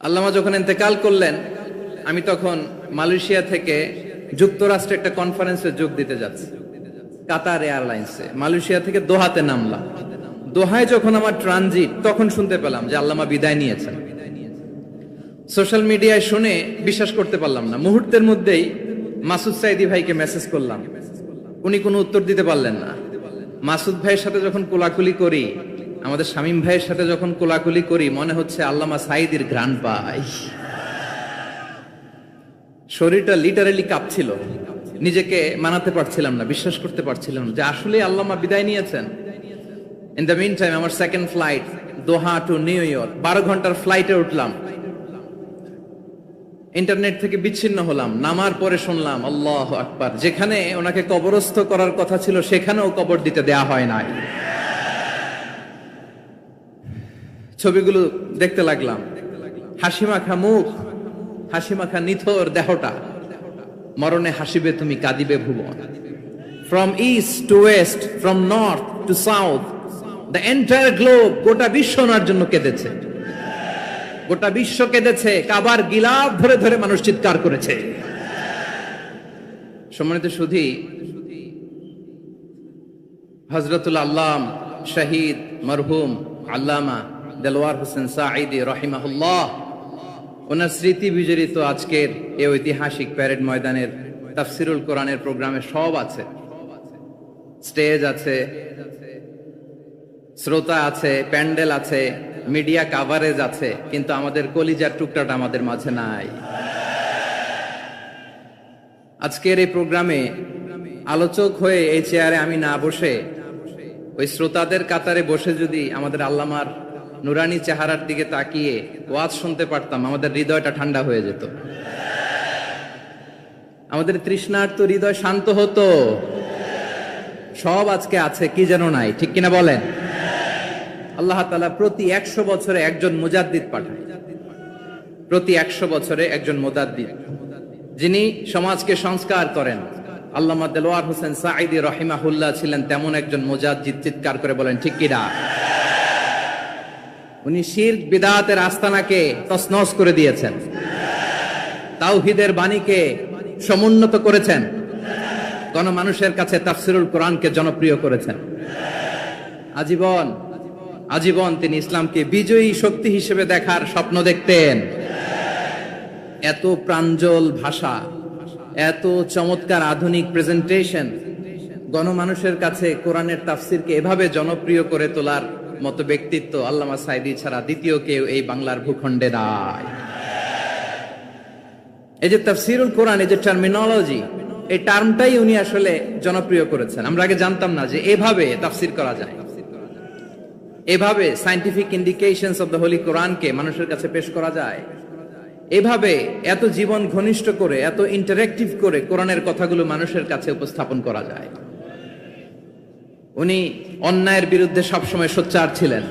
আল্লামা যখন ইন্তেকাল করলেন, আমি তখন মালয়েশিয়া থেকে যুক্তরাষ্ট্রে একটা কনফারেন্সে যোগ দিতে যাচ্ছি, কাতার এয়ারলাইন্সে। মালয়েশিয়া থেকে দোহাতে নামলাম। দোহায় যখন আমার ট্রানজিট, তখন শুনতে পেলাম যে আল্লামা বিদায় নিয়েছেন। সোশ্যাল মিডিয়ায় শুনে বিশ্বাস করতে পারলাম না। মুহূর্তের মধ্যেই মাসুদ সাইদি ভাইকে মেসেজ করলাম, উনি কোনো উত্তর দিতে পারলেন না। মাসুদ ভাইয়ের সাথে যখন কোলাকুলি করি, আমাদের শামীম ভাইয়ের সাথে যখন কোলাকুলি করি, মনে হচ্ছে আল্লামা সাইদির ঘ্রাণ পাই। শরীরটা লিটারালি কাঁপছিল, নিজেকে মানাতে পারছিলাম না, বিশ্বাস করতে পারছিলাম না যে আসলে আল্লামা বিদায় নিয়েছেন। ইন দ্য মিন টাইম আমার সেকেন্ড ফ্লাইট দোহা টু নিউ ইয়র্ক, 12 ঘন্টার ফ্লাইটে উঠলাম। ইন্টারনেট থেকে বিচ্ছিন্ন হলাম। নামার পরে শুনলাম আল্লাহু আকবার, যেখানে ওনাকে কবরস্থ করার কথা ছিল সেখানেও কবর দিতে দেয়া হয় নাই। ছবিগুলো দেখতে লাগলাম, হাসিমাখা মুখ, হাসিমাখা নিথর দেহটা, মরণে হাসিবে তুমি কাঁদিবে ভুবন। From east to west, from north to south, the entire globe, গোটা বিশ্ব ওনার জন্য কেঁদেছে, গোটা বিশ্ব কেঁদেছে। কাবার গিলাফ ধরে ধরে মানুষ চিৎকার করেছে। সম্মানিত সুধী, হযরতুল আল্লাম শহীদ মরহুম আল্লামা দেলওয়ার হোসেন সাঈদী রাহিমাহুল্লাহ, ওনার স্মৃতি বিজড়িত আজকের এই ঐতিহাসিক প্যারেড ময়দানের তাফসিরুল কোরআনের প্রোগ্রামে সব আছে। স্টেজ আছে, শ্রোতা আছে, প্যান্ডেল আছে, মিডিয়া কাভারেজ আছে, কিন্তু আমাদের কলিজার টুকটাটা আমাদের মাঝে নাই। আজকের এই প্রোগ্রামে আলোচক হয়ে এই চেয়ারে আমি না বসে, ওই শ্রোতাদের কাতারে বসে যদি আমাদের আল্লামার নুরানি চেহারার দিকে তাকিয়ে ওয়াজ শুনতে পারতাম, আমাদের হৃদয়টা ঠান্ডা হয়ে যেত, আমাদের তৃষ্ণার্ত হৃদয় শান্ত হতো। সব আজকে আছে, কি যেন নাই, ঠিক কিনা বলেন? আল্লাহ তাআলা প্রতি 100 বছরে একজন মুজাদ্দিদ পাঠায়, প্রতি 100 বছরে একজন মুজাদ্দিদ, যিনি সমাজকে সংস্কার করেন। আল্লামা দেলওয়ার হোসেন সাঈদী রাহিমাহুল্লাহ ছিলেন তেমন একজন মুজাদ্দিদ। চিৎকার করে বলেন ঠিক কিনা? উনি শিরক বিদআতের আস্তানাকে তছনছ করে দিয়েছেন, তাওহীদের বাণীকে সমুন্নত করেছেন, গণমানুষের কাছে তাফসিরুল কোরআনকে জনপ্রিয় করেছেন। আজীবন আজীবন তিনি ইসলামকে বিজয়ী শক্তি হিসেবে দেখার স্বপ্ন দেখতেন। এত প্রাঞ্জল ভাষা, এত চমৎকার আধুনিক প্রেজেন্টেশন, গণমানুষের কাছে কোরআনের তাফসিরকে এভাবে জনপ্রিয় করে তোলার মতো ব্যক্তিত্ব আল্লামা সাইদি ছাড়া দ্বিতীয় কেউ এই বাংলার ভূখণ্ডে নাই। এই যে তাফসিরুল কোরআন, এই যে টার্মিনোলজি, এই টার্মটাই উনি আসলে জনপ্রিয় করেছেন। আমরা আগে জানতাম না যে এভাবে তাফসির করা যায়, এভাবে scientific indications of the Holi কোরআনকে মানুষের কাছে পেশ করা যায়, এভাবে এত জীবন ঘনিষ্ঠ করে, এত ইন্টারেক্টিভ করে কোরআনের কথাগুলো মানুষের কাছে উপস্থাপন করা যায়। উনি অন্যায়ের বিরুদ্ধে সবসময় সোচ্চার ছিলেন,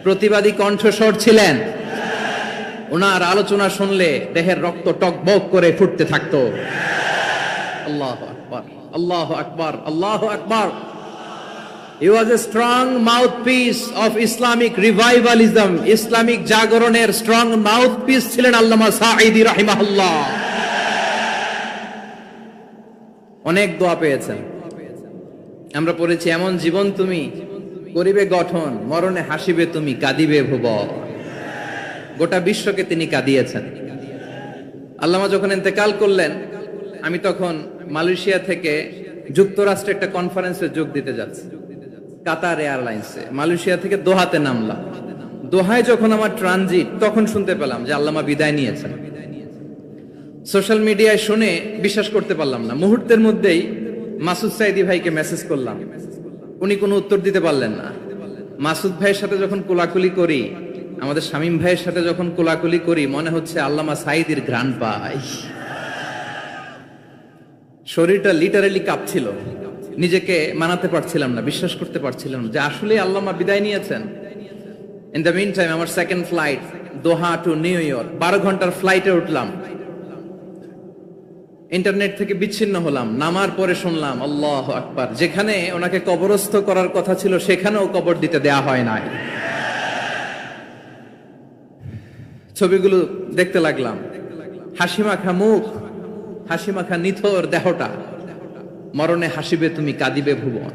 প্রতিবাদী কণ্ঠস্বর ছিলেন। ওনার আলোচনা শুনলে দেহের রক্ত টকবক করে ফুটতে থাকতো। আল্লাহু আকবার, আল্লাহু আকবার, আল্লাহু আকবার। He was a strong mouthpiece of Islamic revivalism. Islamic জাগরণের স্ট্রং মাউথপিস ছিলেন আল্লামা সাঈদী রাহিমাহুল্লাহ। অনেক দোয়া পেয়েছেন, আমরা পড়েছি, এমন জীবন তুমি করিবে গঠন, মরণে হাসিবে তুমি কাঁদিবে ভুবন। গোটা বিশ্বকে তিনি কাঁদিয়েছেন। আল্লামা যখন ইন্তেকাল করলেন, আমি তখন মালয়েশিয়া থেকে যুক্তরাষ্ট্রে একটা কনফারেন্সে যোগ দিতে যাচ্ছি, কাতার এয়ারলাইন্সে। মালয়েশিয়া থেকে দোহাতে নামলাম। দোহায় যখন আমার ট্রানজিট, তখন শুনতে পেলাম যে আল্লামা বিদায় নিয়েছেন। সোশ্যাল মিডিয়ায় শুনে বিশ্বাস করতে পারলাম না। মুহূর্তের মধ্যেই মাসুদ সাইদি ভাইকে মেসেজ করলাম, উনি কোনো উত্তর দিতে পারলেন না। মাসুদ ভাইয়ের সাথে যখন কোলাকুলি করি, আমাদের শামীম ভাইয়ের সাথে যখন কোলাকুলি করি, মনে হচ্ছে আল্লামা সাইদির ঘ্রাণ পাই। শরীরটা লিটারালি কাঁপছিল, নিজেকে মানাতে পারছিলাম না, বিশ্বাস করতে পারছিলাম না যে আসলে আল্লামা বিদায় নিয়েছেন। ইন দ্য মিন টাইম আমার সেকেন্ড ফ্লাইট দোহা টু নিউ ইয়র্ক, 12 ঘন্টার ফ্লাইটে উঠলাম। ইন্টারনেট থেকে বিচ্ছিন্ন হলাম। নামার পরে শুনলাম আল্লাহু আকবার, যেখানে ওনাকে কবরস্থ করার কথা ছিল সেখানেও কবর দিতে দেয়া হয় নাই। ছবিগুলো দেখতে লাগলাম। হাসি মাখা মুখ, হাসি মাখা নিথর দেহটা, মরণে হাসিবে তুমি কাঁদিবে ভুবন।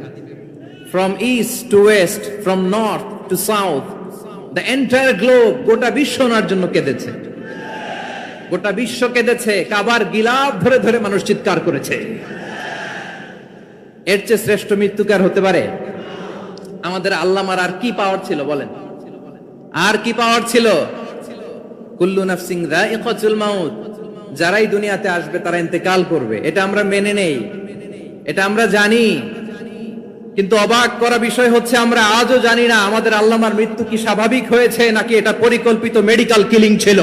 From east to west, from north to south, the entire globe, গোটা বিশ্ব ওনার জন্য কেঁদেছে। গোটা বিশ্ব কেঁদেছে, কাবার গিলাফ ধরে ধরে মানুষ চিৎকার করেছে। এর চেয়ে শ্রেষ্ঠ মৃত্যুকার হতে পারে? আমাদের আল্লামার আর কি পাওয়ার ছিল বলেন? আর কি পাওয়ার ছিল? কুল্লু নাফসিন যায়িকাতুল মাউত, যারাই দুনিয়াতে আসবে তারা ইন্তেকাল করবে, এটা আমরা মেনে নেই, এটা আমরা জানি। কিন্তু অবাক করা বিষয় হচ্ছে আমরা আজও জানি না আমাদের আল্লামার মৃত্যু কি স্বাভাবিক হয়েছে নাকি এটা পরিকল্পিত মেডিকেল কিলিং ছিল।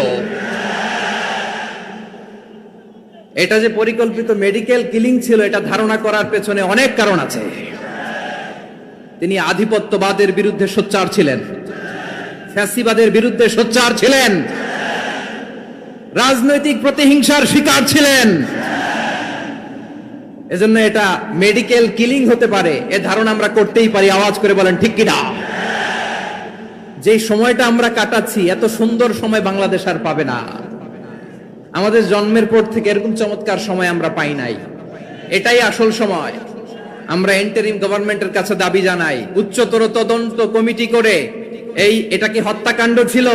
এটা যে পরিকল্পিত মেডিকেল কিলিং ছিল এটা ধারণা করার পেছনে অনেক কারণ আছে। তিনি আধিপত্যবাদের বিরুদ্ধে সোচ্চার ছিলেন, ফ্যাসিবাদের বিরুদ্ধে সোচ্চার ছিলেন, রাজনৈতিক প্রতিহিংসার শিকার ছিলেন। এজন্য এটা মেডিকেল কিলিং হতে পারে এ ধারণা আমরা করতেই পারি। আওয়াজ করে বলেন ঠিক কিনা? যে সময়টা আমরা কাটাচ্ছি এত সুন্দর সময় বাংলাদেশ আর পাবে না। আমাদের জন্মের পর থেকে এরকম চমৎকার সময় আমরা পাই নাই। এটাই আসল সময়। আমরা ইন্টারিম গভর্নমেন্টের কাছে দাবি জানাই, উচ্চতর তদন্ত কমিটি করে এটা কি হত্যাকাণ্ড ছিল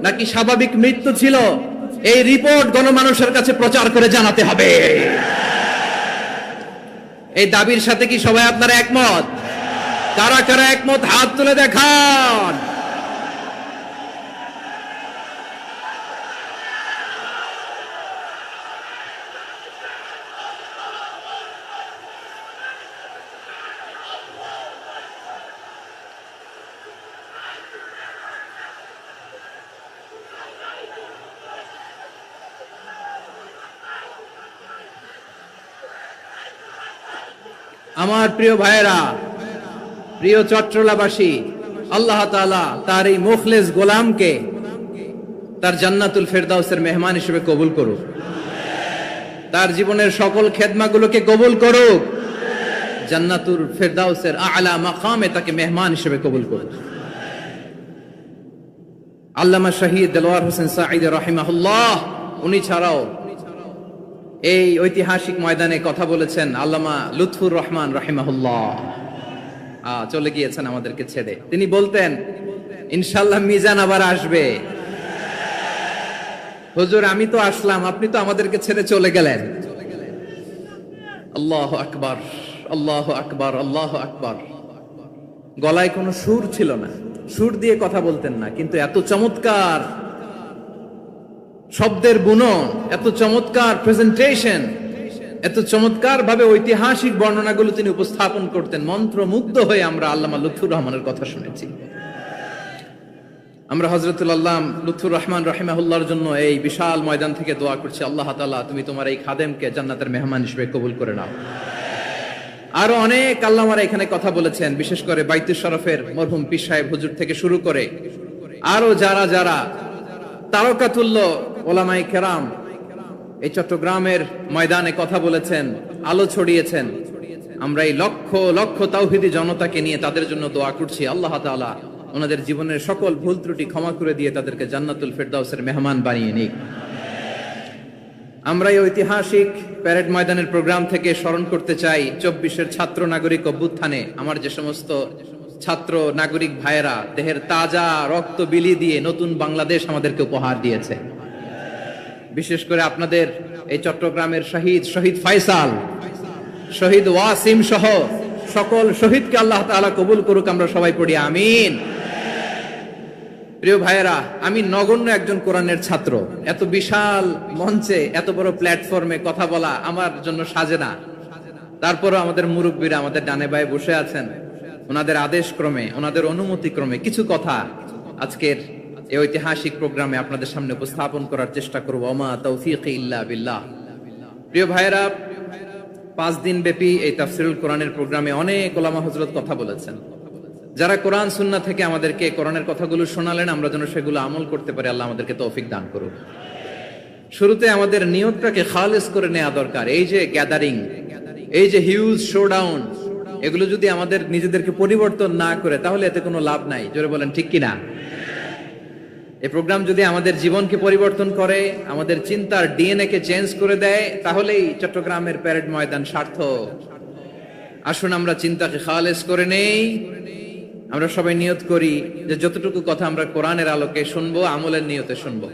নাকি স্বাভাবিক মৃত্যু ছিল, এই রিপোর্ট গণমানুষের কাছে প্রচার করে জানাতে হবে। এই দাবির সাথে কি সবাই আপনারা একমত? কারা কারা একমত হাত তুলে দেখান। আমার প্রিয় ভাইয়েরা, প্রিয় চট্টলাবাসী, আল্লাহ তাআলা তার এই মুখলেস গোলামকে তার জান্নাতুল ফেরদাউসের মেহমান হিসেবে কবুল করুক। তার জীবনের সকল খেদমাগুলোকে কবুল করুক। জান্নাতুল ফেরদাউসের আলা মাকামে তাকে মেহমান হিসেবে কবুল করুক। আল্লামা শহীদ দেলোয়ার হোসেন সাঈদী রাহিমাহুল্লাহ, উনি ছাড়াও এই ঐতিহাসিক ময়দানে কথা বলেছেন আল্লামা লুৎফুর রহমান রাহিমাহুল্লাহ। চলে গিয়েছেন আমাদেরকে ছেড়ে। তিনি বলতেন, ইনশাআল্লাহ মিজান আবার আসবে। হুজুর আমি তো আসলাম, আপনি তো আমাদেরকে ছেড়ে চলে গেলেন। আল্লাহু আকবার, আল্লাহু আকবার, আল্লাহু আকবার। গলায় কোনো সুর ছিল না, সুর দিয়ে কথা বলতেন না, কিন্তু এত চমৎকার শব্দের বুনন, এত চমৎকার প্রেজেন্টেশন, এত চমৎকার ভাবে ঐতিহাসিক বর্ণনাগুলো তিনি উপস্থাপন করতেন। মন্ত্রমুগ্ধ হয়ে আমরা আল্লামা লুৎফুর রহমানের কথা শুনেছি। আমরা হযরতুল আল্লামা লুৎফুর রহমান রাহিমাহুল্লাহর জন্য এই বিশাল ময়দান থেকে দোয়া করছি, আল্লাহ তাআলা তুমি তোমার এই খাদেমকে জান্নাতের মেহমান হিসেবে কবুল করে নাও। আরো অনেক আল্লামারা এখানে কথা বলেছেন, বিশেষ করে বাইতুল শরফের মরহুম পীর সাহেব হুজুর থেকে শুরু করে আরো যারা যারা তারকাতুল্য ওলামায়ে কেরাম এই চট্টগ্রামের ময়দানে কথা বলেছেন, আলো ছড়িয়েছেন। আমরা এই লক্ষ লক্ষ তাওহীদি জনতাকে নিয়ে তাদের জন্য দোয়া করছি, আল্লাহ তাআলা ওনাদের জীবনের সকল ভুল ত্রুটি ক্ষমা করে দিয়ে তাদেরকে জান্নাতুল ফেরদাউসের মেহমান বানিয়ে নিক। আমরা এই ঐতিহাসিক প্যারেড ময়দানের প্রোগ্রাম থেকে স্মরণ করতে চাই 24-এর ছাত্র নাগরিক অভ্যুত্থানে আমার যে সমস্ত ছাত্র নাগরিক ভাইয়েরা দেহের তাজা রক্ত বিলি দিয়ে নতুন বাংলাদেশ আমাদেরকে উপহার দিয়েছে। বিশেষ করে আপনাদের এই চট্টগ্রামের শহীদ ফাইসাল, শহীদ ওয়াসিম সহ সকল শহীদকে আল্লাহ তাআলা কবুল করুক। আমরা সবাই পড়ি আমিন। প্রিয় ভাইয়েরা, আমি নগণ্য একজন কোরআনের ছাত্র, এত বিশাল মঞ্চে এত বড় প্ল্যাটফর্মে কথা বলা আমার জন্য সাজে না। তারপরও আমাদের মুরব্বীরা আমাদের ডানে বায়ে বসে আছেন, ওনাদের আদেশ ক্রমে, ওনাদের অনুমতি ক্রমে কিছু কথা আজকের এই ঐতিহাসিক প্রোগ্রামে আপনাদের সামনে উপস্থাপন করার চেষ্টা করব। ওমা তাওফীকি ইল্লা বিল্লাহ। প্রিয় ভাইয়েরা, 5 দিন ব্যাপী এই তাফসীরুল কোরআনের প্রোগ্রামে অনেক ওলামা হযরত কথা বলেছেন। যারা কোরআন সুন্নাহ থেকে আমাদেরকে কোরআনের কথাগুলো শোনালেন, আমরা যেন সেগুলো আমল করতে পারি, আল্লাহ আমাদেরকে তৌফিক দান করুন। শুরুতে আমাদের নিয়তটাকে খালেস করে নেওয়া দরকার। এই যে গ্যাদারিং, এই যে হিউজ শোডাউন, এগুলো যদি আমাদের নিজেদেরকে পরিবর্তন না করে তাহলে এতে কোনো লাভ নাই। জোরে বলেন ঠিক কিনা? এই প্রোগ্রাম যদি আমাদের জীবনকে পরিবর্তন করে, আমাদের চিন্তার ডিএনএ কে চেঞ্জ করে দেয়, তাহলেই চট্টগ্রামের প্যারেড ময়দান সার্থক। আসুন আমরা চিন্তাকে খালেস করে নেই। আমরা সবাই নিয়ত করি যে যতটুকু কথা আমরা কোরআনের আলোকে শুনবো, আমলের নিয়তে শুনবো।